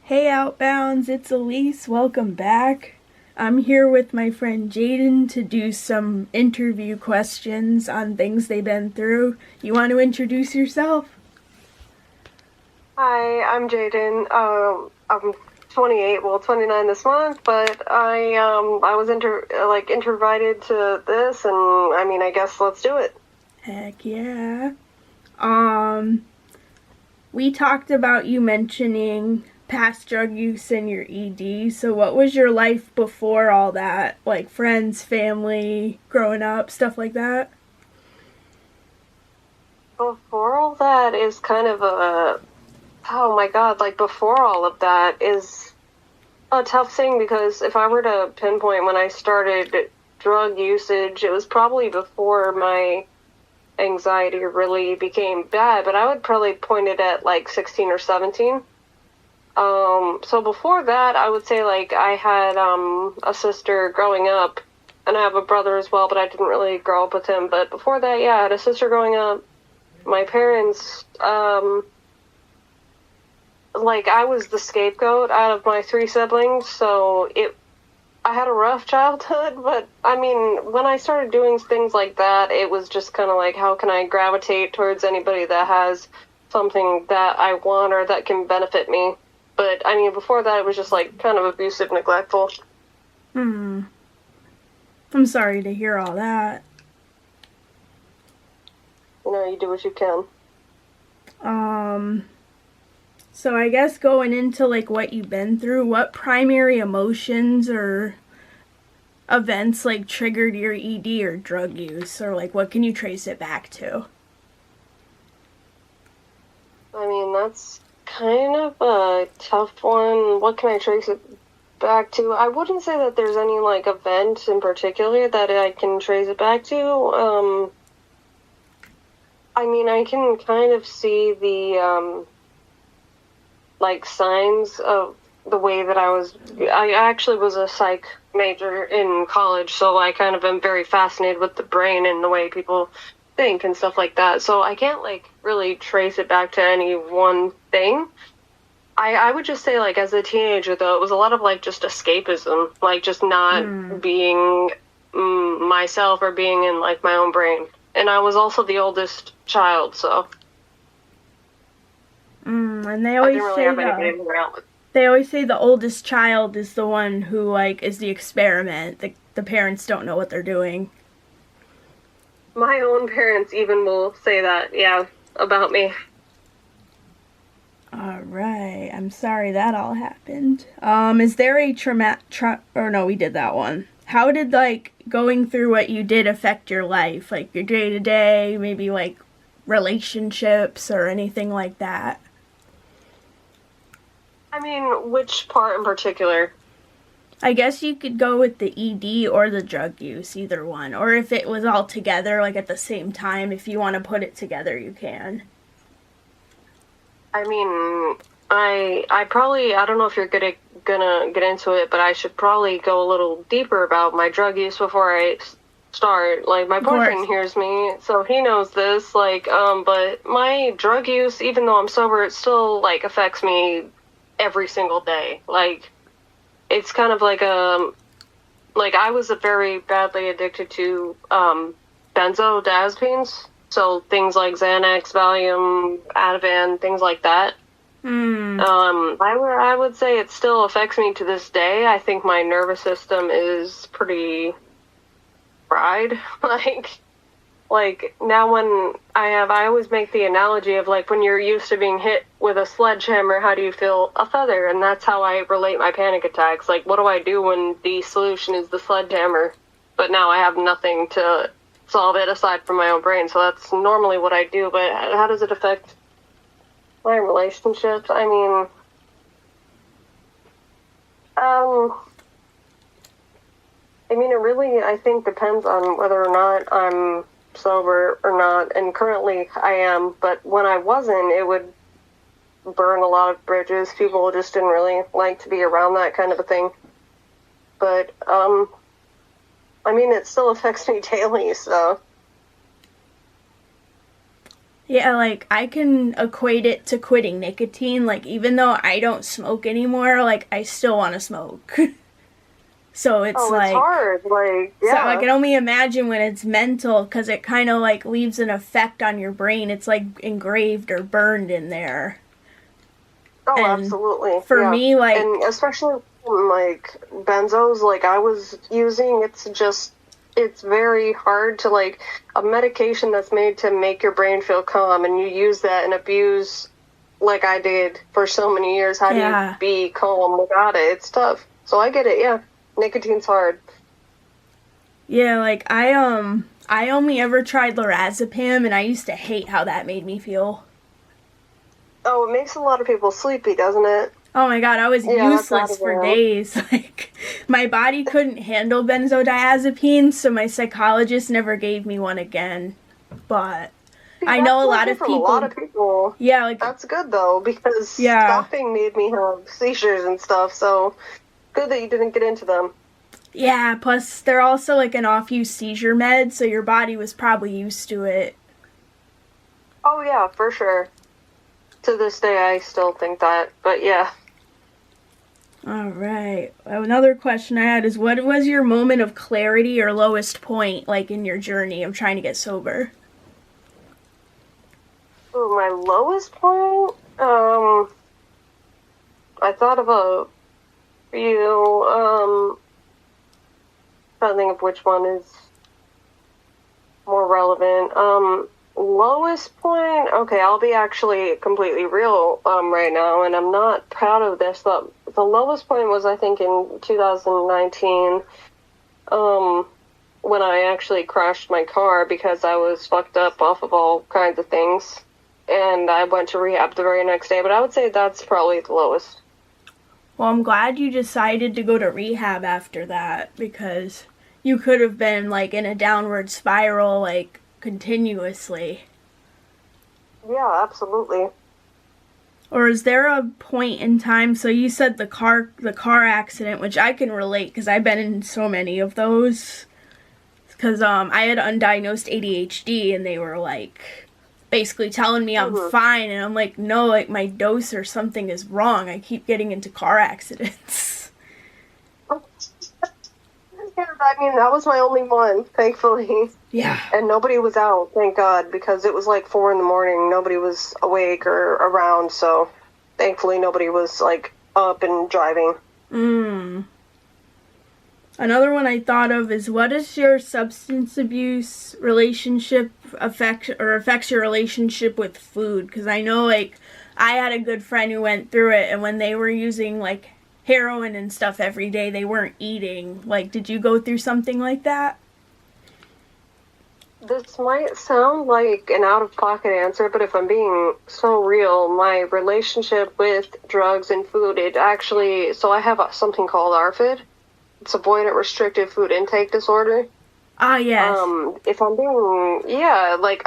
Hey Outbounds, it's Elise. Welcome back. I'm here with my friend Jayden to do some interview questions on things they've been through. You want to introduce yourself? Hi, I'm Jayden. I'm 28, well 29 this month, but I was invited to this, and I guess let's do it. Heck yeah. Um, we talked about you mentioning past drug use in your ED. So what was your life before all that? Like friends, family, growing up, stuff like that? Before all that is kind of oh my God, like before all of that is a tough thing, because if I were to pinpoint when I started drug usage, it was probably before my anxiety really became bad, but I would probably point it at like 16 or 17. So before that, I would say like I had a sister growing up, and I have a brother as well, but I didn't really grow up with him. But before that, yeah, I had a sister growing up. My parents, like I was the scapegoat out of my three siblings, so I had a rough childhood, but when I started doing things like that, it was just kind of like, how can I gravitate towards anybody that has something that I want or that can benefit me? But before that, it was just like kind of abusive, neglectful. I'm sorry to hear all that. You do what you can. So I guess going into like what you've been through, what primary emotions or events like triggered your ED or drug use, or like what can you trace it back to? That's kind of a tough one. What can I trace it back to? I wouldn't say that there's any like event in particular that I can trace it back to. I can kind of see the like signs of the way that I actually was a psych major in college, so I kind of am very fascinated with the brain and the way people think and stuff like that. So I can't like really trace it back to any one thing. I would just say, like, as a teenager though, it was a lot of like just escapism, like just not being myself or being in like my own brain. And I was also the oldest child, so And they I always didn't really say have anybody to hang out with. they always say the oldest child is the one who like is the experiment. The parents don't know what they're doing. My own parents even will say that, yeah, about me. All right. I'm sorry that all happened. Is there a or no, we did that one. How did like going through what you did affect your life? Like your day to day, maybe like relationships or anything like that? Which part in particular? I guess you could go with the ED or the drug use, either one. Or if it was all together, like at the same time, if you want to put it together, you can. I probably, I don't know if you're gonna get into it, but I should probably go a little deeper about my drug use before I start. Like, my boyfriend hears me, so he knows this, like, but my drug use, even though I'm sober, it still, like, affects me every single day. Like, it's kind of like like, I was very badly addicted to, benzodiazepines. So things like Xanax, Valium, Ativan, things like that. I would say it still affects me to this day. I think my nervous system is pretty fried. like now when I always make the analogy of like when you're used to being hit with a sledgehammer, how do you feel? A feather. And that's how I relate my panic attacks. Like, what do I do when the solution is the sledgehammer, but now I have nothing to solve it aside from my own brain? So that's normally what I do. But how does it affect my relationships? It really, I think, depends on whether or not I'm sober or not. And currently I am, but when I wasn't, it would burn a lot of bridges. People just didn't really like to be around that kind of a thing. But, it still affects me daily, so. Yeah, like I can equate it to quitting nicotine. Like even though I don't smoke anymore, like I still want to smoke. So it's Oh, it's like, hard. Like, so I yeah. can only imagine when it's mental because it kind of like leaves an effect on your brain. It's like engraved or burned in there. Oh, And absolutely. for Yeah. me, And like, especially like benzos, like I was using, it's very hard to like a medication that's made to make your brain feel calm, and you use that and abuse like I did for so many years. How do you yeah, be calm without it? It's tough. So I get it. Yeah. Nicotine's hard. yeah, like I only ever tried lorazepam, and I used to hate how that made me feel. Oh, it makes a lot of people sleepy, doesn't it? Oh my god, I was Yeah, that's out useless of for there. days. Like, my body couldn't handle benzodiazepines, so my psychologist never gave me one again. But See, I that's know a what I lot hear of from a lot people, of people. yeah, like, That's good though, because yeah, stopping made me have seizures and stuff, so good that you didn't get into them. yeah, plus they're also like an off use seizure med, so your body was probably used to it. Oh yeah, for sure. To this day I still think that. But yeah. Alright. Another question I had is what was your moment of clarity or lowest point, like, in your journey of trying to get sober? Ooh, my lowest point? I thought of a few, trying to think of which one is more relevant. Lowest point? Okay, I'll be actually completely real, right now, and I'm not proud of this, but the lowest point was, I think, in 2019, when I actually crashed my car because I was fucked up off of all kinds of things. And I went to rehab the very next day, but I would say that's probably the lowest. Well, I'm glad you decided to go to rehab after that because you could have been like in a downward spiral like continuously. Yeah, absolutely. Or is there a point in time, so you said the car accident, which I can relate cuz I've been in so many of those cuz I had undiagnosed ADHD and they were like basically telling me I'm Mm-hmm. fine and I'm like no, like my dose or something is wrong. I keep getting into car accidents. Yeah, I mean, that was my only one, thankfully. Yeah. And nobody was out, thank God, because it was like 4 in the morning. Nobody was awake or around, so thankfully nobody was like up and driving. Mm. Another one I thought of is what is your substance abuse relationship affects your relationship with food? Because I know like I had a good friend who went through it, and when they were using like heroin and stuff every day, they weren't eating. Like, did you go through something like that? This might sound like an out-of-pocket answer, but if I'm being so real, my relationship with drugs and food, it actually, so I have something called ARFID. It's avoidant restrictive food intake disorder. Ah, yes. If I'm being, yeah, like,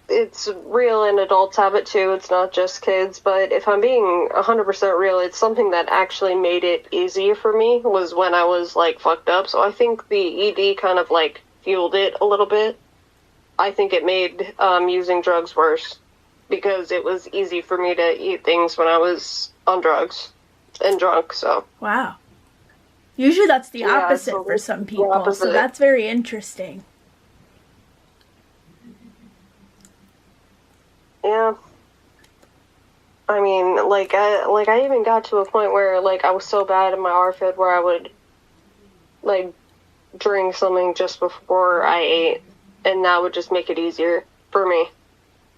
it's real and adults have it too. It's not just kids, but if I'm being 100% real, it's something that actually made it easier for me was when I was, like, fucked up. So I think the ED kind of, like, fueled it a little bit. I think it made, using drugs worse because it was easy for me to eat things when I was on drugs and drunk, so. Wow. Usually that's the Yeah, opposite so for this some is the people, so opposite. that's very interesting. Yeah. I mean, I even got to a point where, like, I was so bad in my ARFID where I would, like, drink something just before I ate, and that would just make it easier for me.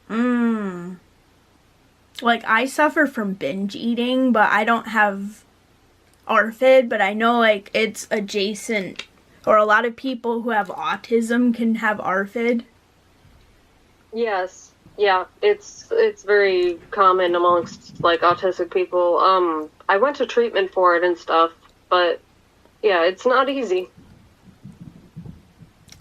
Mmm. Like, I suffer from binge eating, but I don't have ARFID, but I know, like, it's adjacent, or a lot of people who have autism can have ARFID. Yes. Yeah, it's very common amongst, like, autistic people. I went to treatment for it and stuff, but yeah, it's not easy.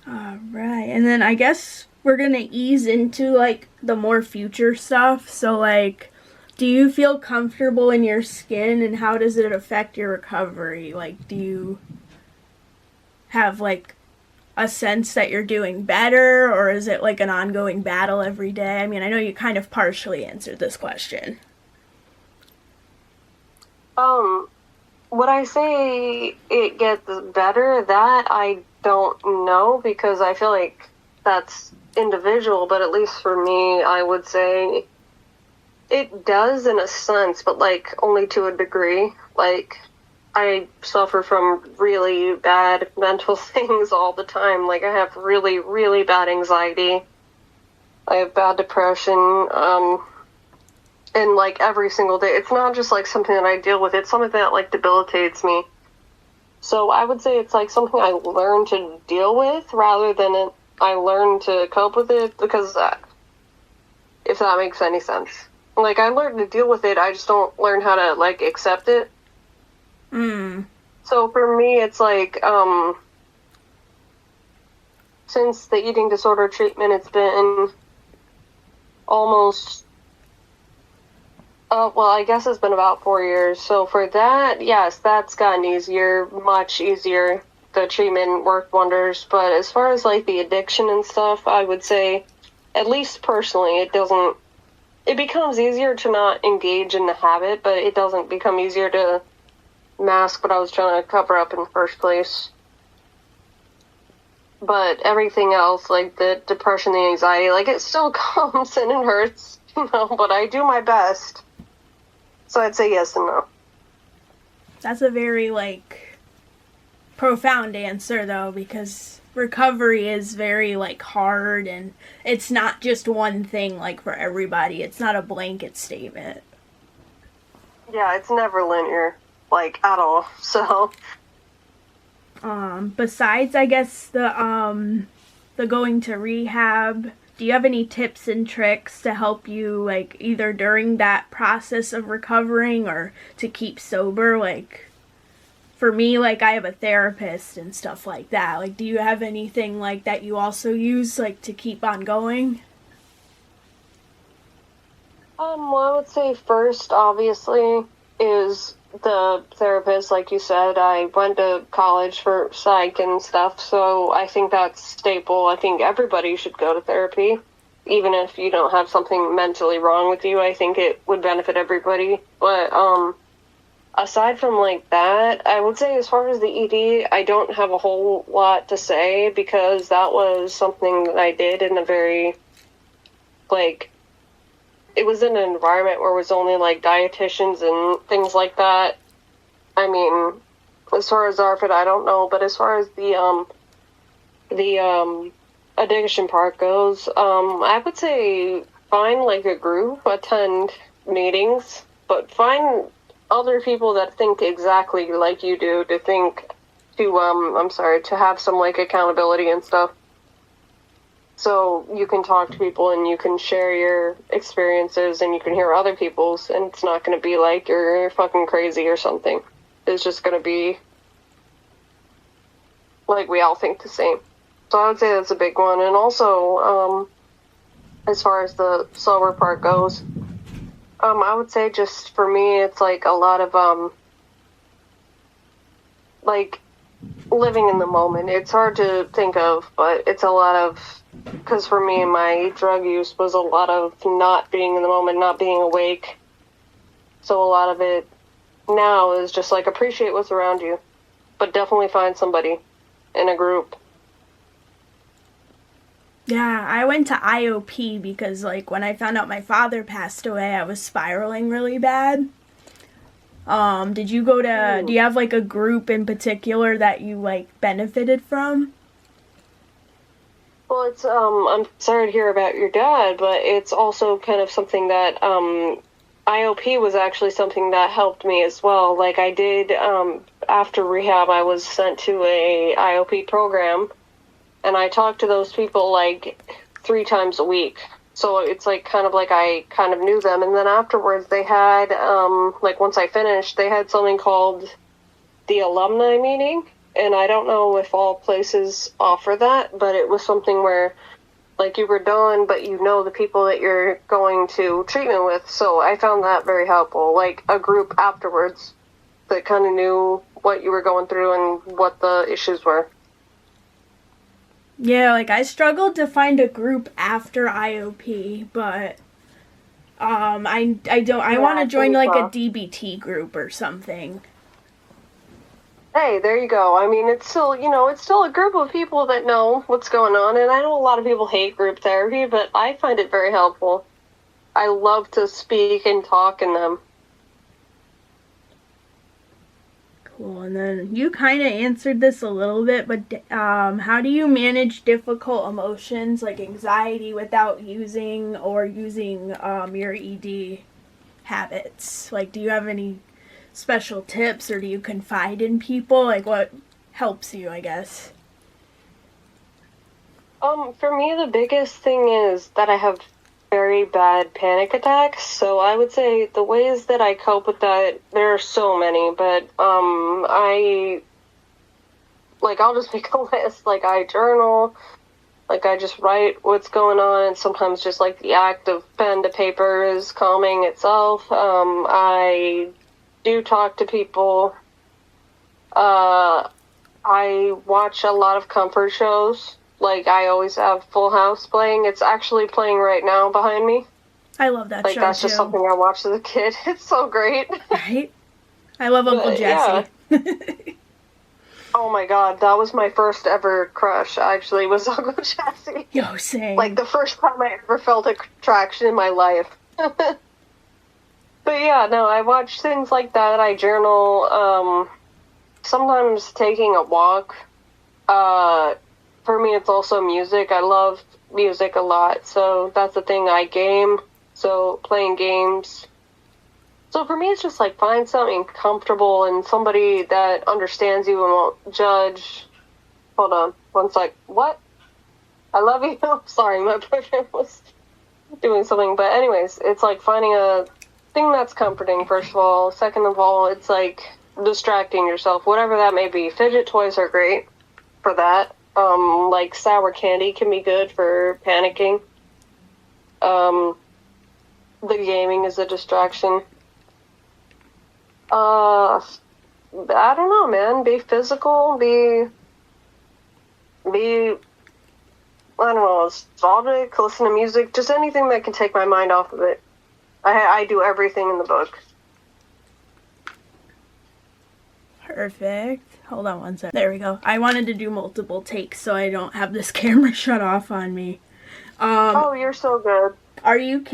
Alright, and then I guess we're gonna ease into, like, the more future stuff. So, like, do you feel comfortable in your skin, and how does it affect your recovery? Like, do you have, like, a sense that you're doing better, or is it like an ongoing battle every day? I mean, I know you kind of partially answered this question. Would I say it gets better? That I don't know, because I feel like that's individual, but at least for me, I would say it does in a sense, but like only to a degree. Like, I suffer from really bad mental things all the time. Like, I have really, really bad anxiety. I have bad depression, and like every single day. It's not just like something that I deal with, it's something that like debilitates me. So I would say it's like something I learn to deal with rather than I learn to cope with it, because if that makes any sense. Like, I learn to deal with it, I just don't learn how to like accept it. So for me, it's like, since the eating disorder treatment, it's been almost, well, I guess it's been about 4 years. So for that, yes, that's gotten easier, much easier. The treatment worked wonders. But as far as like the addiction and stuff, I would say, at least personally, it becomes easier to not engage in the habit, but it doesn't become easier to mask what I was trying to cover up in the first place. But everything else, like the depression, the anxiety, like it still comes and it hurts, but I do my best. So I'd say yes and no. That's a very, like, profound answer, though, because recovery is very, like, hard, and it's not just one thing, like, for everybody. It's not a blanket statement. Yeah, it's never linear, like, at all, so. Besides, I guess, the going to rehab, do you have any tips and tricks to help you, like, either during that process of recovering or to keep sober? Like, for me, like, I have a therapist and stuff like that. Like, do you have anything like that you also use, like, to keep on going? Well, I would say first, obviously, is the therapist. Like you said, I went to college for psych and stuff, so I think that's staple. I think everybody should go to therapy, even if you don't have something mentally wrong with you. I think it would benefit everybody. But aside from like that, I would say as far as the ED, I don't have a whole lot to say, because that was something that I did in a very, like, it was in an environment where it was only like dietitians and things like that. I mean, as far as ARFID, I don't know, but as far as the addiction part goes, I would say find like a group, attend meetings, but find other people that think exactly like you do, to have some like accountability and stuff. So you can talk to people and you can share your experiences and you can hear other people's, and it's not going to be like you're fucking crazy or something. It's just going to be like we all think the same. So I would say that's a big one. And also, as far as the sober part goes, I would say just for me, it's like a lot of, like, living in the moment. It's hard to think of, but it's a lot of, because for me, my drug use was a lot of not being in the moment, not being awake. So a lot of it now is just like appreciate what's around you, but definitely find somebody in a group. Yeah, I went to IOP because, like, when I found out my father passed away, I was spiraling really bad. Did you go to, do you have, like, a group in particular that you, like, benefited from? Well, it's, I'm sorry to hear about your dad, but it's also kind of something that, IOP was actually something that helped me as well. Like, I did, after rehab, I was sent to a IOP program, and I talked to those people, like, 3 times a week. So it's, like, kind of like I kind of knew them. And then afterwards, they had, like, once I finished, they had something called the alumni meeting. And I don't know if all places offer that, but it was something where, like, you were done, but you know the people that you're going to treatment with. So I found that very helpful, like a group afterwards that kind of knew what you were going through and what the issues were. Yeah, like I struggled to find a group after IOP, but I want Yeah, to it can join be like a tough. DBT group or something. Hey, there you go. I mean, it's still, it's still a group of people that know what's going on, and I know a lot of people hate group therapy, but I find it very helpful. I love to speak and talk in them. Cool. And then you kind of answered this a little bit, but how do you manage difficult emotions like anxiety without using your ED habits? Like, do you have any special tips, or do you confide in people? Like, what helps you, I guess? For me, the biggest thing is that I have very bad panic attacks. So I would say the ways that I cope with that, there are so many, but I'll just make a list. Like, I journal, like, I just write what's going on, and sometimes just, like, the act of pen to paper is calming itself. I do talk to people. I watch a lot of comfort shows. Like, I always have Full House playing. It's actually playing right now behind me. I love that Like, show that's just too. something I watched as a kid. It's so great. Right? I love Uncle But, yeah. Jesse. Oh my god, that was my first ever crush, actually, was Uncle Jesse. Yo, same. Like, the first time I ever felt attraction in my life. But yeah, no, I watch things like that. I journal, sometimes taking a walk. For me, it's also music. I love music a lot, so that's the thing. I game, so playing games. So for me, it's just like find something comfortable and somebody that understands you and won't judge. Hold on, one sec. What? I love you. Sorry, my boyfriend was doing something. But anyways, it's like finding a thing that's comforting, first of all. Second of all, it's like distracting yourself, whatever that may be. Fidget toys are great for that. Like sour candy can be good for panicking. The gaming is a distraction. I don't know, man. Be physical. Be. I don't know. Nostalgic. Listen to music. Just anything that can take my mind off of it. I do everything in the book. Perfect. Hold on one sec. There we go. I wanted to do multiple takes so I don't have this camera shut off on me. Oh, you're so good. Are you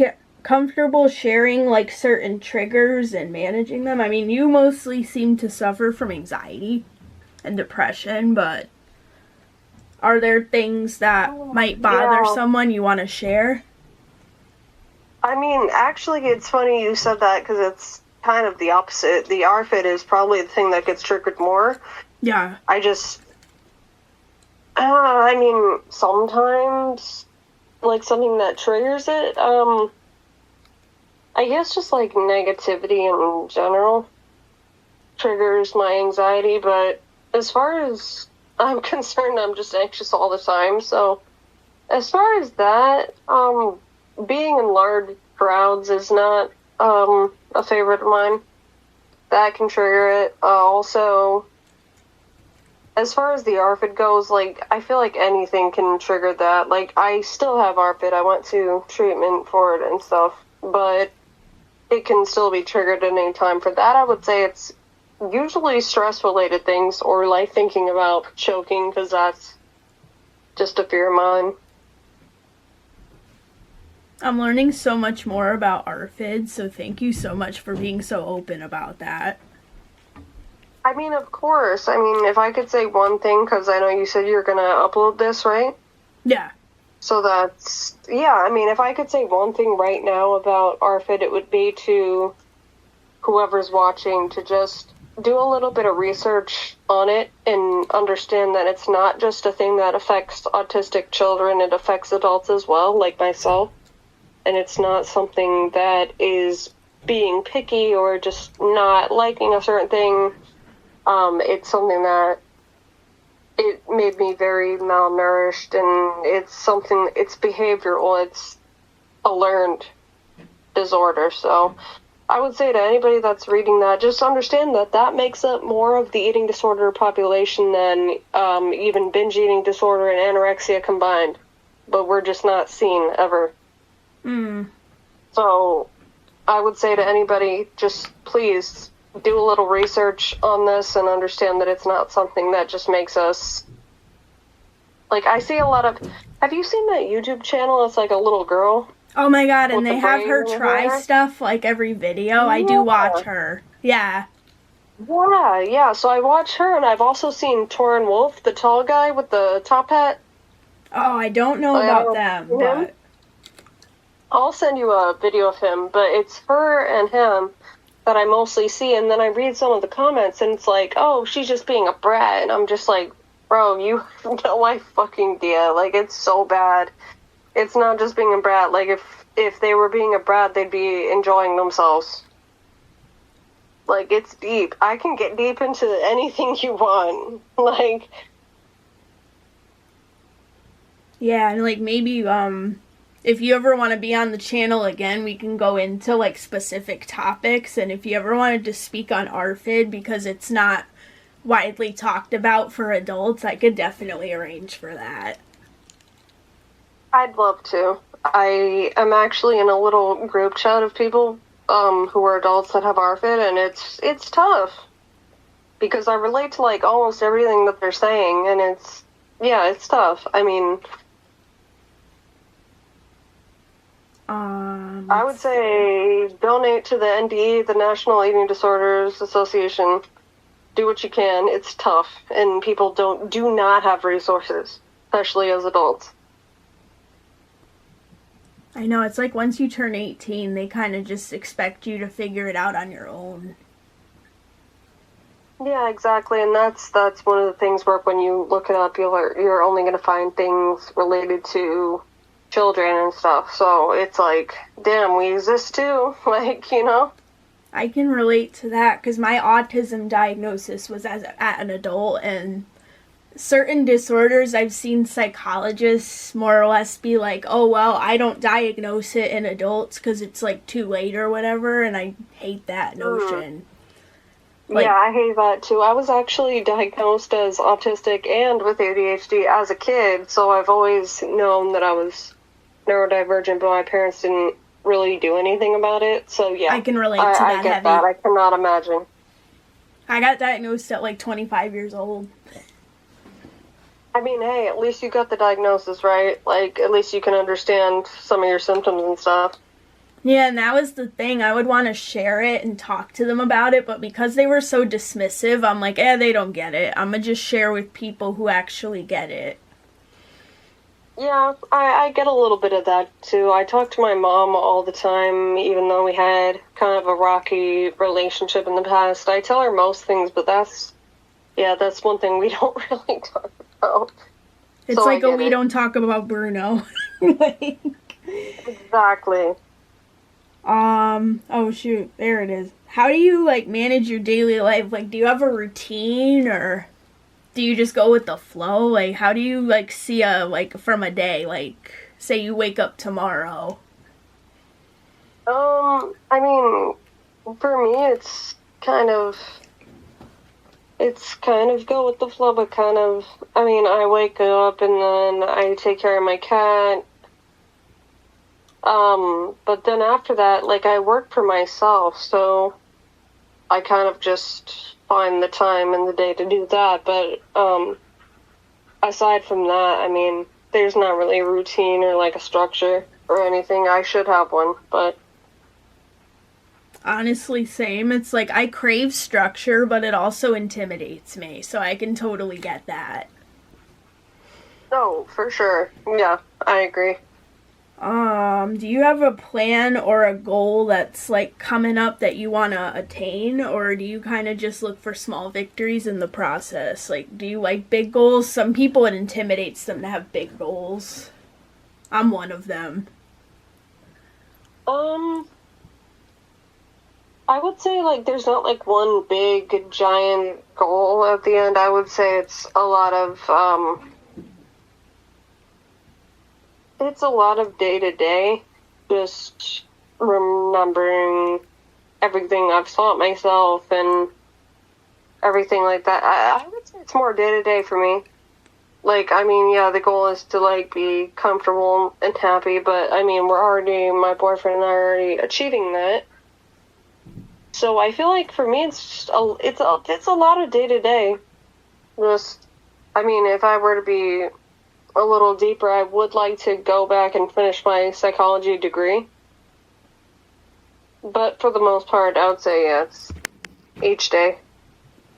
comfortable sharing like certain triggers and managing them? I mean, you mostly seem to suffer from anxiety and depression, but are there things that might bother someone you want to share? I mean, actually, it's funny you said that because it's kind of the opposite. The ARFID is probably the thing that gets triggered more. Yeah. I mean, sometimes, like, something that triggers it, I guess just, like, negativity in general triggers my anxiety, but as far as I'm concerned, I'm just anxious all the time, so as far as that, being in large crowds is not, a favorite of mine. That can trigger it. Also, as far as the ARFID goes, like, I feel like anything can trigger that. Like, I still have ARFID. I went to treatment for it and stuff, but it can still be triggered at any time. For that, I would say it's usually stress-related things or, like, thinking about choking, because that's just a fear of mine. I'm learning so much more about ARFID, so thank you so much for being so open about that. I mean, of course. I mean, if I could say one thing, because I know you said you're going to upload this, right? Yeah. So that's, yeah, I mean, if I could say one thing right now about ARFID, it would be to whoever's watching to just do a little bit of research on it and understand that it's not just a thing that affects autistic children, it affects adults as well, like myself. And it's not something that is being picky or just not liking a certain thing. It's something that it made me very malnourished, and it's behavioral. It's a learned disorder. So I would say to anybody that's reading that, just understand that that makes up more of the eating disorder population than even binge eating disorder and anorexia combined. But we're just not seen ever. So I would say to anybody, just please do a little research on this and understand that it's not something that just makes us... Like, I see a lot of... Have you seen that YouTube channel? It's like a little girl. Oh my god, and they have her try stuff like every video. Yeah. I do watch her. Yeah. Yeah. So I watch her, and I've also seen Torrin Wolf, the tall guy with the top hat. Oh, I don't know about them, but... I'll send you a video of him, but it's her and him that I mostly see, and then I read some of the comments, and it's like, oh, she's just being a brat, and I'm just like, bro, you have no fucking idea. Like, it's so bad. It's not just being a brat. Like, if they were being a brat, they'd be enjoying themselves. Like, it's deep. I can get deep into anything you want. Like... Yeah, and, like, maybe, if you ever want to be on the channel again, we can go into, like, specific topics. And if you ever wanted to speak on ARFID, because it's not widely talked about for adults, I could definitely arrange for that. I'd love to. I am actually in a little group chat of people who are adults that have ARFID, and it's tough. Because I relate to, like, almost everything that they're saying, and it's tough. I mean... I would say donate to the NDE, the National Eating Disorders Association. Do what you can. It's tough, and people do not have resources, especially as adults. I know, it's like once you turn 18, they kind of just expect you to figure it out on your own. Yeah, exactly, and that's one of the things where when you look it up, you're only going to find things related to children and stuff. So it's like, damn, we exist too. Like, you know? I can relate to that because my autism diagnosis was at an adult, and certain disorders I've seen psychologists more or less be like, oh, well, I don't diagnose it in adults because it's like too late or whatever, and I hate that notion. Like, yeah, I hate that too. I was actually diagnosed as autistic and with ADHD as a kid, so I've always known that I was neurodivergent, but my parents didn't really do anything about it. So yeah, I can relate to that. I get that. I cannot imagine. I got diagnosed at like 25 years old. I mean, hey, at least you got the diagnosis, right? Like, at least you can understand some of your symptoms and stuff. Yeah, and that was the thing. I would want to share it and talk to them about it, but because they were so dismissive, I'm like, they don't get it. I'm going to just share with people who actually get it. Yeah, I get a little bit of that, too. I talk to my mom all the time, even though we had kind of a rocky relationship in the past. I tell her most things, but that's one thing we don't really talk about. It's so like we don't talk about Bruno. Like... Exactly. Oh shoot, there it is. How do you, like, manage your daily life? Like, do you have a routine, or do you just go with the flow? Like, how do you, like, see from a day? Like, say you wake up tomorrow. I mean, for me, it's kind of go with the flow, but I wake up and then I take care of my cat. But then after that, like, I work for myself, so I kind of just find the time in the day to do that. But, aside from that, I mean, there's not really a routine or, like, a structure or anything. I should have one, but... Honestly, same. It's like, I crave structure, but it also intimidates me, so I can totally get that. Oh, for sure. Yeah, I agree. Do you have a plan or a goal that's, like, coming up that you want to attain, or do you kind of just look for small victories in the process? Like, do you like big goals? Some people, it intimidates them to have big goals. I'm one of them. I would say, like, there's not, like, one big, giant goal at the end. I would say it's a lot of, day-to-day, just remembering everything I've taught myself and everything like that. I would say it's more day to day for me. Like, I mean, yeah, the goal is to, like, be comfortable and happy, but, I mean, my boyfriend and I are already achieving that. So I feel like for me, it's a lot of day to day. Just, I mean, if I were to be a little deeper, I would like to go back and finish my psychology degree. But for the most part, I would say, yeah, it's each day.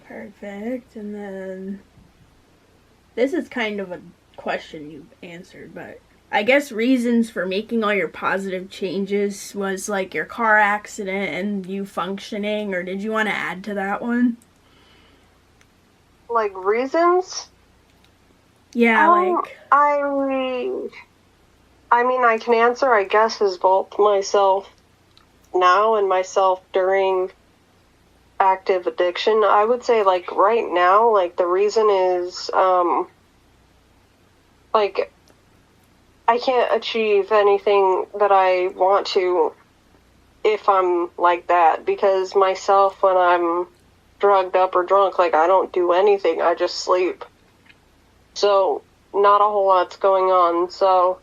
Perfect. And then this is kind of a question you've answered, but I guess reasons for making all your positive changes was like your car accident and you functioning, or did you want to add to that one? Like, reasons? Yeah, like... I mean, I can answer, I guess, as both myself now and myself during active addiction. I would say, like, right now, like, the reason is, like, I can't achieve anything that I want to if I'm like that, because myself, when I'm drugged up or drunk, like, I don't do anything, I just sleep. So, not a whole lot's going on, so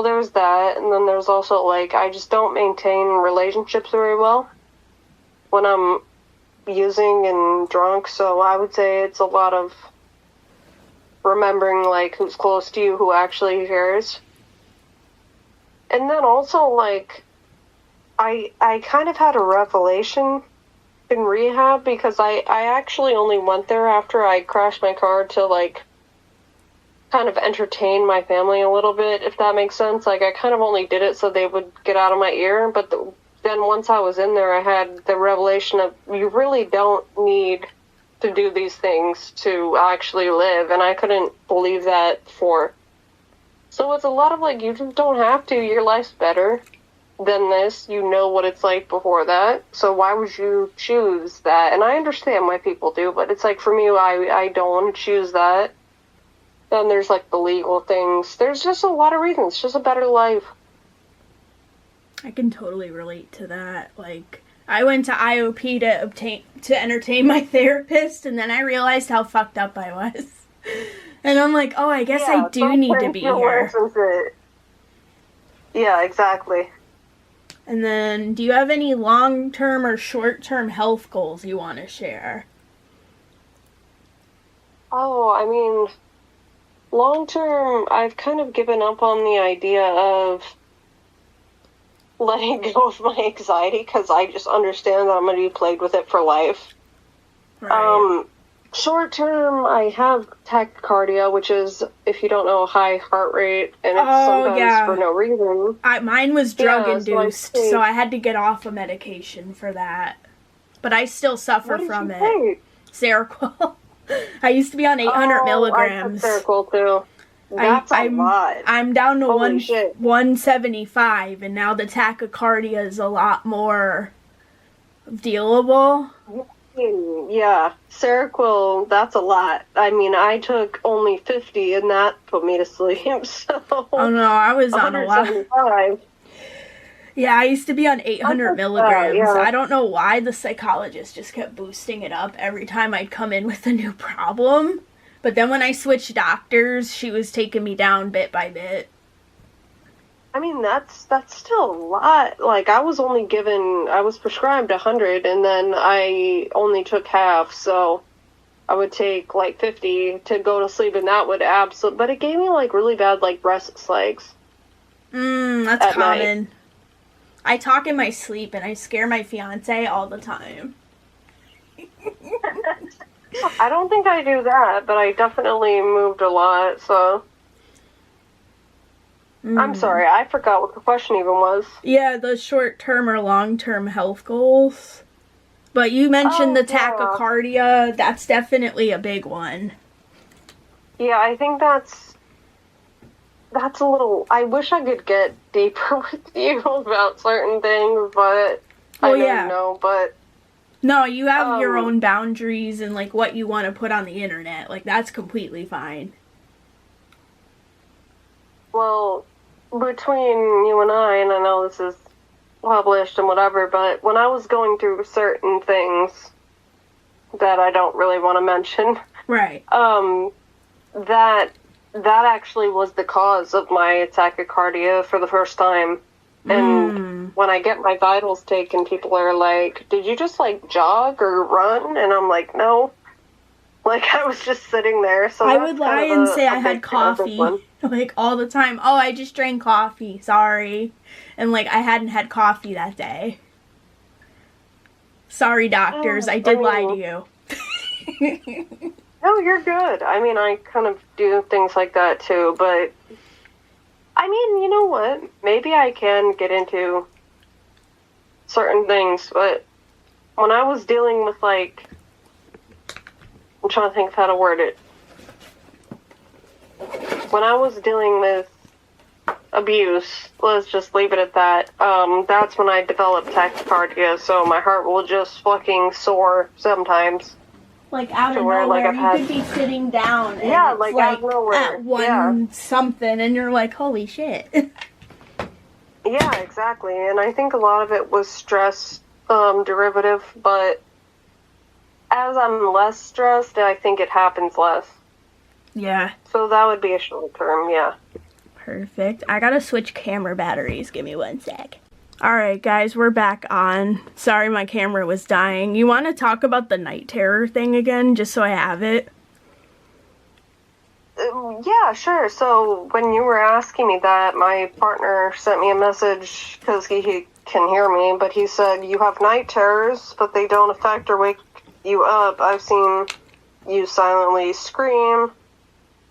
there's that, and then there's also, like, I just don't maintain relationships very well when I'm using and drunk, so I would say it's a lot of remembering, like, who's close to you, who actually cares. And then also, like, I kind of had a revelation in rehab, because I actually only went there after I crashed my car to, like, kind of entertain my family a little bit, if that makes sense. Like, I kind of only did it so they would get out of my ear, but then once I was in there, I had the revelation of, you really don't need to do these things to actually live, and I couldn't believe that before. So it's a lot of, like, you just don't have to. Your life's better than this. You know what it's like before that, so why would you choose that? And I understand why people do, but it's like, for me, I don't want to choose that. Then there's, like, the legal things. There's just a lot of reasons. It's just a better life. I can totally relate to that. Like, I went to IOP to entertain my therapist, and then I realized how fucked up I was. And I'm like, oh, I guess I do need to be here. Yeah, exactly. And then, do you have any long-term or short-term health goals you want to share? Oh, I mean, long-term, I've kind of given up on the idea of letting go of my anxiety, because I just understand that I'm going to be plagued with it for life. Right. Short term, I have tachycardia, which is, if you don't know, high heart rate, and it's sometimes for no reason. Mine was drug-induced, so I had to get off of medication for that. But I still suffer from it. Take? Seroquel. I used to be on 800 milligrams. I took Seroquel too. That's a lot. I'm down to Holy shit. 175, and now the tachycardia is a lot more dealable. Yeah, Seroquel, that's a lot. I mean, I took only 50, and that put me to sleep, so... Oh no, I was on a lot. 175. Yeah, I used to be on 800 milligrams. Yeah. I don't know why the psychologist just kept boosting it up every time I'd come in with a new problem. But then when I switched doctors, she was taking me down bit by bit. I mean, that's still a lot. Like, I was prescribed 100, and then I only took half, so I would take, like, 50 to go to sleep, and that would but it gave me, like, really bad, like, restless legs. That's common. Night. I talk in my sleep, and I scare my fiance all the time. I don't think I do that, but I definitely moved a lot, so... I'm sorry, I forgot what the question even was. Yeah, the short-term or long-term health goals. But you mentioned the tachycardia. That's definitely a big one. Yeah, I think that's a little... I wish I could get deeper with you about certain things, but I don't know, but... No, you have your own boundaries and, like, what you want to put on the internet. Like, that's completely fine. Well, between you and I know this is published and whatever, but when I was going through certain things that I don't really want to mention, Right. That actually was the cause of my tachycardia for the first time. And when I get my vitals taken, people are like, did you just, like, jog or run? And I'm like, no. Like, I was just sitting there. So I would lie and say I had coffee, one. like, all the time. Oh, I just drank coffee. Sorry. And, like, I hadn't had coffee that day. Sorry, doctors. I did lie to you. No, you're good. I mean, I kind of do things like that, too. But, I mean, you know what? Maybe I can get into certain things. But when I was dealing with, like... I'm trying to think of how to word it. When I was dealing with abuse, let's just leave it at that, that's when I developed tachycardia, so my heart will just fucking soar sometimes. Like, out of where, nowhere, like, you could be sitting down and yeah, it's like out of nowhere. At one something, and you're like, holy shit. Yeah, exactly, and I think a lot of it was stress derivative, but as I'm less stressed, I think it happens less. Yeah. So that would be a short term, yeah. Perfect. I gotta switch camera batteries. Give me one sec. Alright, guys, we're back on. Sorry my camera was dying. You want to talk about the night terror thing again, just so I have it? Yeah, sure. So when you were asking me that, my partner sent me a message because he can hear me, but he said, you have night terrors, but they don't affect or wake you up. I've seen you silently scream.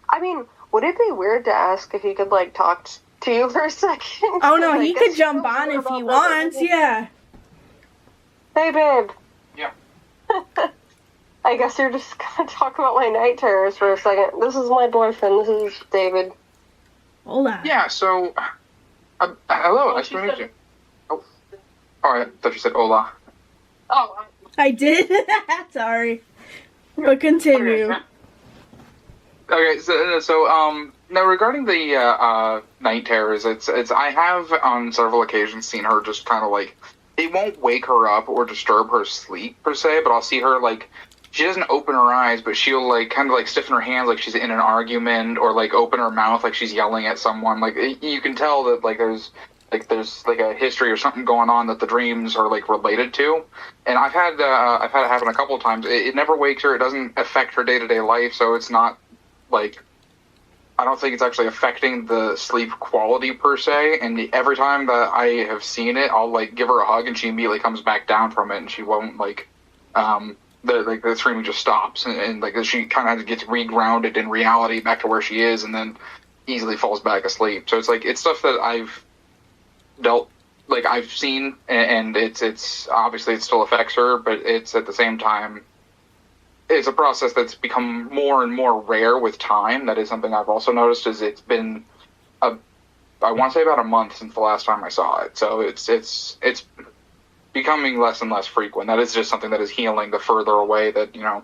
I mean, would it be weird to ask if he could, like, talk to you for a second? Oh, no, he could jump on if he wants, yeah. Hey, babe. Yeah. I guess you're just gonna talk about my night terrors for a second. This is my boyfriend. This is David. Hola. Yeah, so... hello, nice to meet you. Oh, I thought you said hola. Oh, I did? Sorry. But continue. Okay, so now regarding the night terrors, it's I have on several occasions seen her just kind of like, it won't wake her up or disturb her sleep per se, but I'll see her like, she doesn't open her eyes, but she'll like kind of like stiffen her hands like she's in an argument, or like open her mouth like she's yelling at someone. Like you can tell that like there's a history or something going on that the dreams are like related to. And I've had it happen a couple of times. It never wakes her. It doesn't affect her day-to-day life, so it's not like, I don't think it's actually affecting the sleep quality per se. And every time that I have seen it, I'll like give her a hug and she immediately comes back down from it, and she won't like the screaming just stops, and like she kind of gets regrounded in reality back to where she is, and then easily falls back asleep. So it's like, it's stuff that I've seen, and it's obviously it still affects her, but it's at the same time, it's a process that's become more and more rare with time. That is something I've also noticed, is it's been I want to say about a month since the last time I saw it. So it's becoming less and less frequent. That is just something that is healing the further away that,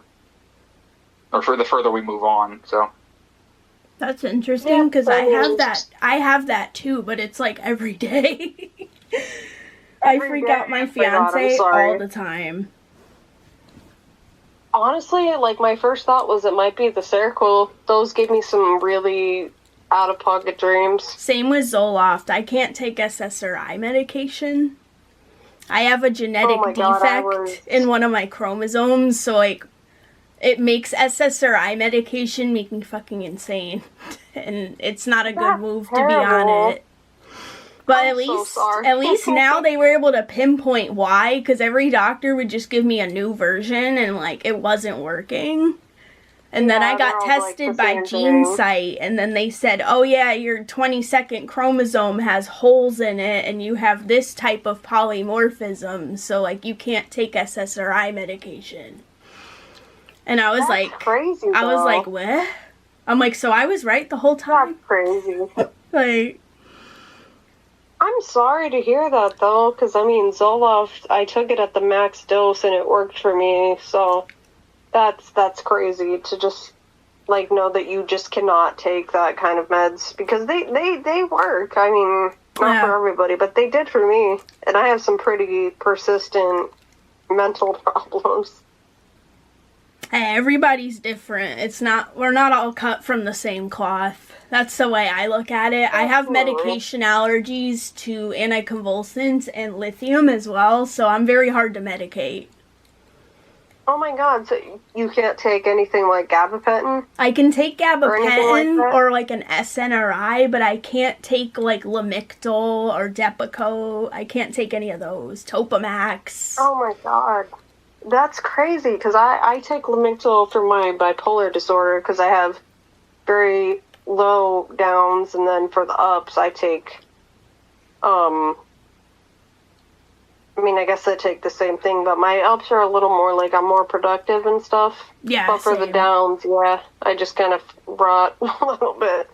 or for the further we move on. So that's interesting, because I have that too, but it's like every day. I freak out my fiance all the time. Honestly, like, my first thought was it might be the Seroquel. Those gave me some really out-of-pocket dreams. Same with Zoloft. I can't take SSRI medication. I have a genetic defect in one of my chromosomes, so, like, it makes SSRI medication make me fucking insane. And it's not a good move to be on it. But at least now they were able to pinpoint why, because every doctor would just give me a new version, and like it wasn't working. And then I got tested by GeneSight, and then they said, oh yeah, your 22nd chromosome has holes in it, and you have this type of polymorphism, so like you can't take SSRI medication. And I was like, crazy, I was like, what? I'm like, so I was right the whole time? That's crazy. Like, I'm sorry to hear that, though, because, I mean, Zoloft, I took it at the max dose, and it worked for me, so that's crazy to just, like, know that you just cannot take that kind of meds, because they work. I mean, Not for everybody, but they did for me. And I have some pretty persistent mental problems. Hey, everybody's different. We're not all cut from the same cloth. That's the way I look at it. I have medication allergies to anticonvulsants and lithium as well, so I'm very hard to medicate. Oh my god, so you can't take anything like gabapentin? I can take gabapentin or like an SNRI, but I can't take like Lamictal or Depakote. I can't take any of those. Topamax. Oh my god. That's crazy, because I take Lamictal for my bipolar disorder, because I have very low downs, and then for the ups, I take, I guess I take the same thing, but my ups are a little more like I'm more productive and stuff. Yeah, but for the downs, yeah, I just kind of rot a little bit.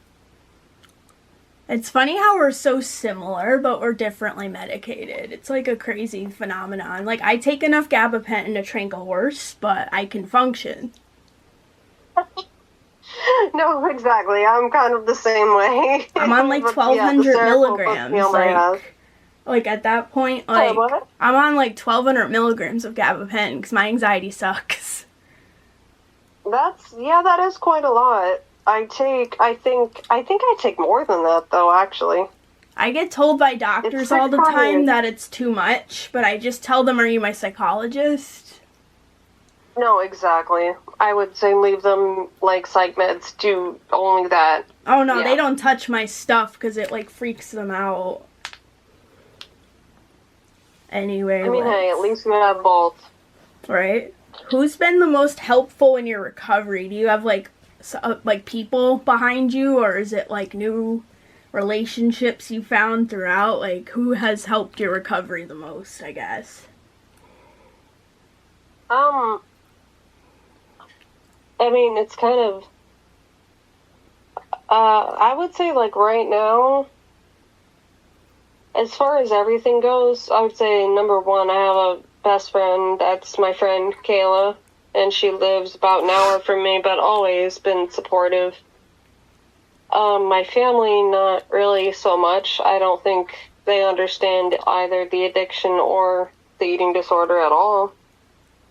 It's funny how we're so similar, but we're differently medicated. It's like a crazy phenomenon. Like, I take enough gabapentin to trank a horse, but I can function. No, exactly. I'm kind of the same way. I'm on like 1,200 milligrams. Like at that point, like, I'm on like 1,200 milligrams of gabapentin because my anxiety sucks. That is quite a lot. I think I take more than that, though, actually. I get told by doctors all the time that it's too much, but I just tell them, are you my psychologist? No, exactly. I would say leave them, like, psych meds do only that. Oh, no, they don't touch my stuff because it, like, freaks them out. Anyway, hey, at least we have both. Right? Who's been the most helpful in your recovery? Do you have, like people behind you, or is it like new relationships you found throughout? Like, who has helped your recovery the most, I guess? It's kind of I would say, like, right now, as far as everything goes, I would say number one, I have a best friend. That's my friend Kayla, and she lives about an hour from me, but always been supportive. My family, not really so much. I don't think they understand either the addiction or the eating disorder at all.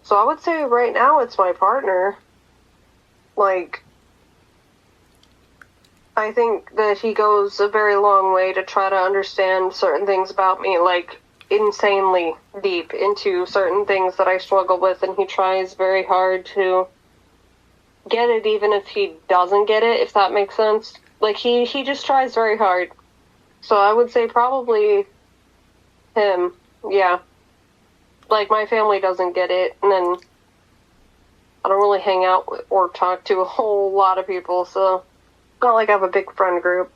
So I would say right now it's my partner. Like, I think that he goes a very long way to try to understand certain things about me, like, insanely deep into certain things that I struggle with, and he tries very hard to get it even if he doesn't get it, if that makes sense. Like, he just tries very hard. So I would say probably him, yeah. Like, my family doesn't get it, and then I don't really hang out or talk to a whole lot of people, so it's not like I have a big friend group.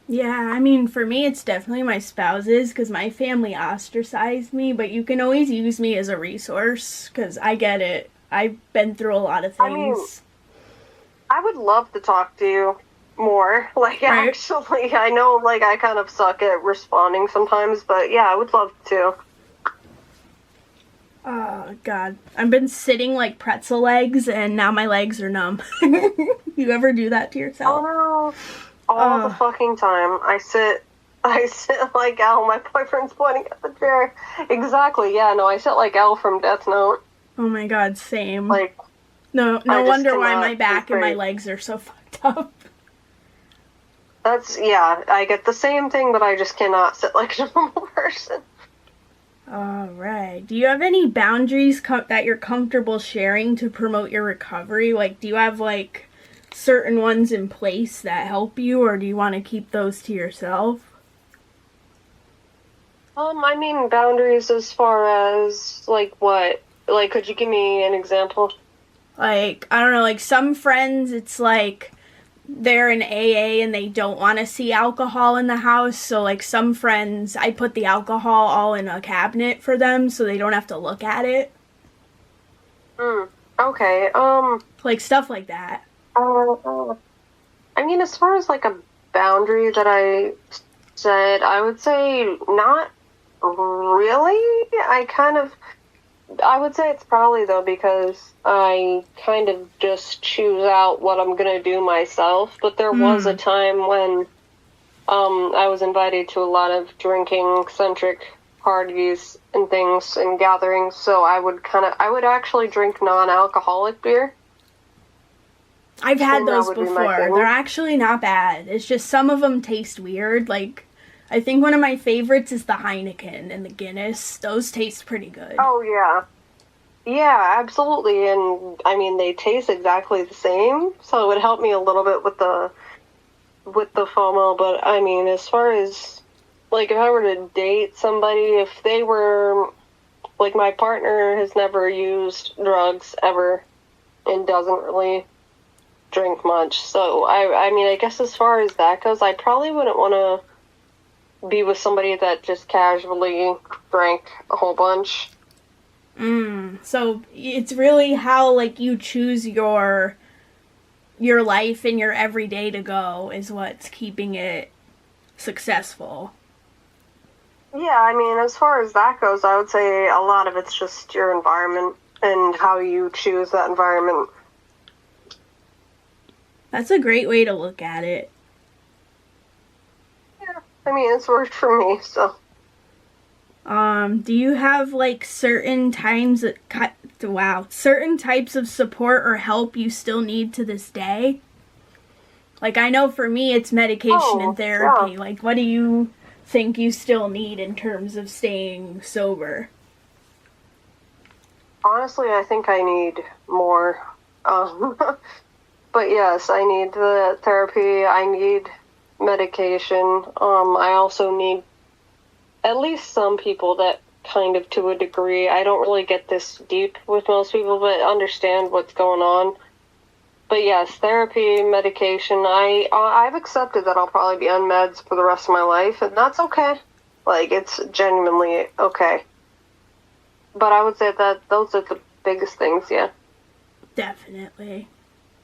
Yeah, for me, it's definitely my spouses, because my family ostracized me, but you can always use me as a resource, because I get it. I've been through a lot of things. I would love to talk to you more. Like, right? Actually, I know, like, I kind of suck at responding sometimes, but yeah, I would love to. Oh, God. I've been sitting like pretzel legs, and now my legs are numb. You ever do that to yourself? Oh, no. All the fucking time. I sit like Al. My boyfriend's pointing at the chair. Exactly, yeah, no, I sit like Al from Death Note. Oh my god, same. Like, no wonder why my back and my legs are so fucked up. I get the same thing, but I just cannot sit like a normal person. Alright. Do you have any boundaries that you're comfortable sharing to promote your recovery? Like, do you have, like, certain ones in place that help you, or do you want to keep those to yourself? Boundaries as far as, like, what? Like, could you give me an example? Like, I don't know, like, some friends, it's like, they're in AA and they don't want to see alcohol in the house, so, like, some friends, I put the alcohol all in a cabinet for them so they don't have to look at it. Okay, like, stuff like that. As far as, like, a boundary that I said, I would say not really. I would say it's probably, though, because I kind of just choose out what I'm gonna do myself, but there was a time when I was invited to a lot of drinking-centric parties and things and gatherings, so I would actually drink non-alcoholic beer. I've had And that those would be my before. thing. They're actually not bad. It's just some of them taste weird. Like, I think one of my favorites is the Heineken and the Guinness. Those taste pretty good. Oh, yeah. Yeah, absolutely. And, I mean, they taste exactly the same, so it would help me a little bit with the FOMO. But, I mean, as far as, like, if I were to date somebody, if they were, like, my partner has never used drugs ever and doesn't really drink much. So, I mean, I guess as far as that goes, I probably wouldn't want to be with somebody that just casually drank a whole bunch. So it's really how, like, you choose your life and your everyday to go is what's keeping it successful. Yeah, I mean, as far as that goes, I would say a lot of it's just your environment and how you choose that environment. That's a great way to look at it. Yeah, I mean, it's worked for me, so. Do you have, like, certain types of support or help you still need to this day? Like, I know for me it's medication and therapy. Yeah. Like, what do you think you still need in terms of staying sober? Honestly, I think I need more. But yes, I need the therapy. I need medication. I also need at least some people that kind of, to a degree, I don't really get this deep with most people, but understand what's going on. But yes, therapy, medication. I've accepted that I'll probably be on meds for the rest of my life, and that's okay. Like, it's genuinely okay. But I would say that those are the biggest things, yeah. Definitely.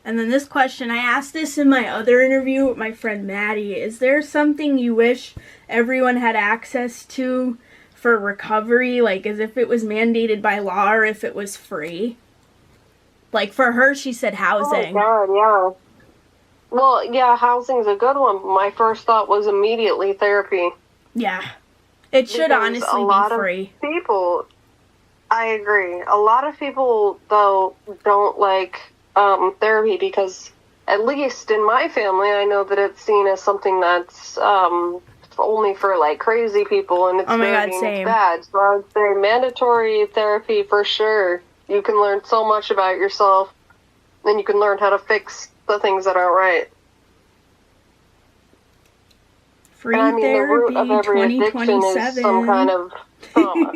And then this question, I asked this in my other interview with my friend Maddie. Is there something you wish everyone had access to for recovery? Like, as if it was mandated by law or if it was free? Like, for her, she said housing. Oh, my God, yeah. Well, yeah, housing's a good one. My first thought was immediately therapy. Yeah. It should Because honestly a lot be free. Of people, I agree. A lot of people, though, don't like therapy because, at least in my family, I know that it's seen as something that's only for, like, crazy people, and it's same. bad. So I would say mandatory therapy for sure. You can learn so much about yourself, and you can learn how to fix the things that aren't right. Free and, I mean, therapy the root of every addiction is some kind of trauma.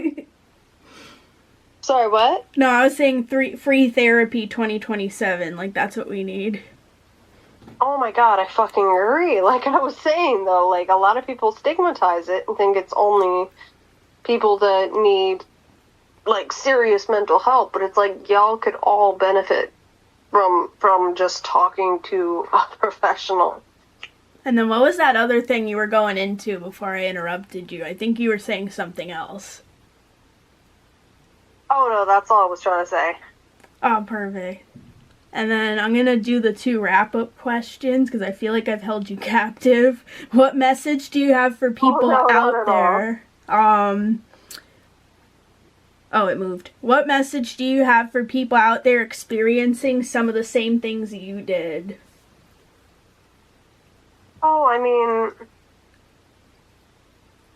Sorry, what? No, I was saying free therapy 2027. Like, that's what we need. Oh my God, I fucking agree. Like I was saying, though, like, a lot of people stigmatize it and think it's only people that need, like, serious mental help, but it's like, y'all could all benefit from just talking to a professional. And then what was that other thing you were going into before I interrupted you? I think you were saying something else. Oh, no, that's all I was trying to say. Oh, perfect. And then I'm going to do the 2 wrap-up questions because I feel like I've held you captive. What message do you have for people out there? Oh, it moved. What message do you have for people out there experiencing some of the same things you did? Oh, I mean,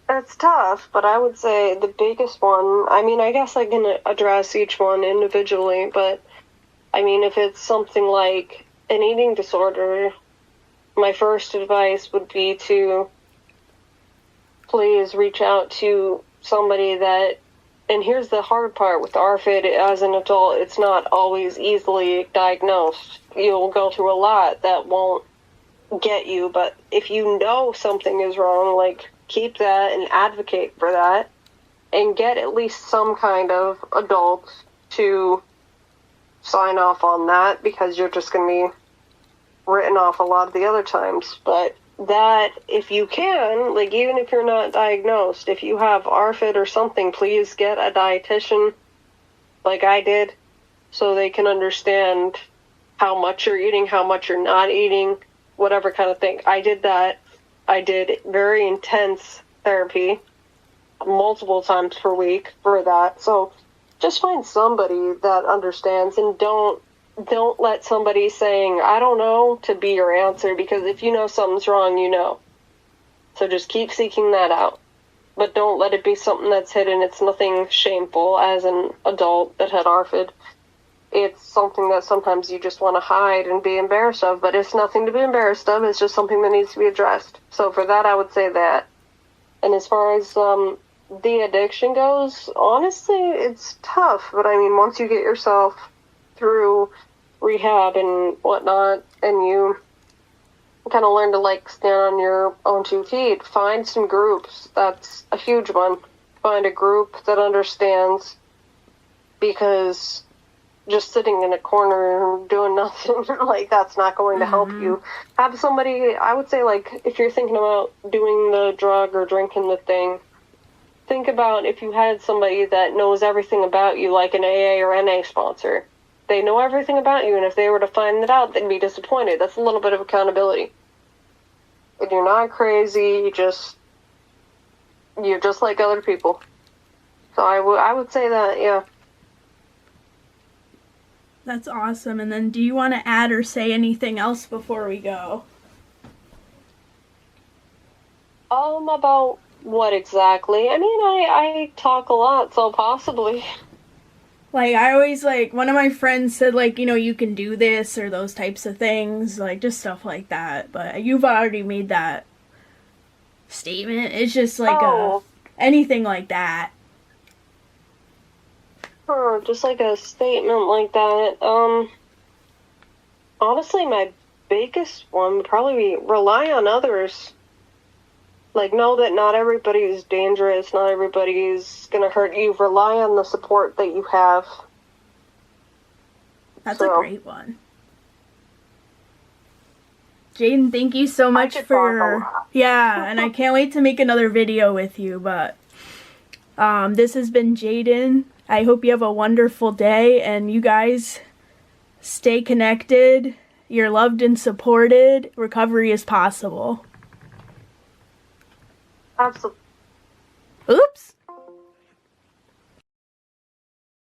it's tough, but I would say the biggest one, I mean, I guess I can address each one individually, but, I mean, if it's something like an eating disorder, my first advice would be to please reach out to somebody that, and here's the hard part with ARFID, as an adult, it's not always easily diagnosed. You'll go through a lot that won't get you, but if you know something is wrong, like, keep that and advocate for that and get at least some kind of adult to sign off on that, because you're just going to be written off a lot of the other times. But that, if you can, like, even if you're not diagnosed, if you have ARFID or something, please get a dietitian like I did so they can understand how much you're eating, how much you're not eating, whatever kind of thing. I did that. I did very intense therapy multiple times per week for that. So just find somebody that understands, and don't let somebody saying, I don't know, to be your answer, because if you know something's wrong, you know. So just keep seeking that out. But don't let it be something that's hidden. It's nothing shameful as an adult that had ARFID. It's something that sometimes you just want to hide and be embarrassed of, but it's nothing to be embarrassed of. It's just something that needs to be addressed. So for that, I would say that. And as far as the addiction goes, honestly, it's tough. But I mean, once you get yourself through rehab and whatnot, and you kind of learn to like stand on your own 2 feet, find some groups. That's a huge one. Find a group that understands, because just sitting in a corner doing nothing, like, that's not going to help you. Have somebody, I would say, like, if you're thinking about doing the drug or drinking the thing, think about if you had somebody that knows everything about you, like an AA or NA sponsor. They know everything about you, and if they were to find it out, they'd be disappointed. That's a little bit of accountability. And you're not crazy, you're just like other people. So I would say that, yeah. That's awesome. And then do you want to add or say anything else before we go? About what exactly? I mean, I talk a lot, so possibly. Like, I always, like, one of my friends said, like, you know, you can do this or those types of things, like, just stuff like that. But you've already made that statement. It's just like anything like that. Just like a statement like that. Honestly, my biggest one would probably be rely on others. Like, know that not everybody is dangerous, not everybody is going to hurt you. Rely on the support that you have. That's a great one. Jayden, thank you so much for... Yeah, and I can't wait to make another video with you, but this has been Jayden. I hope you have a wonderful day, and you guys stay connected. You're loved and supported. Recovery is possible. Absolutely.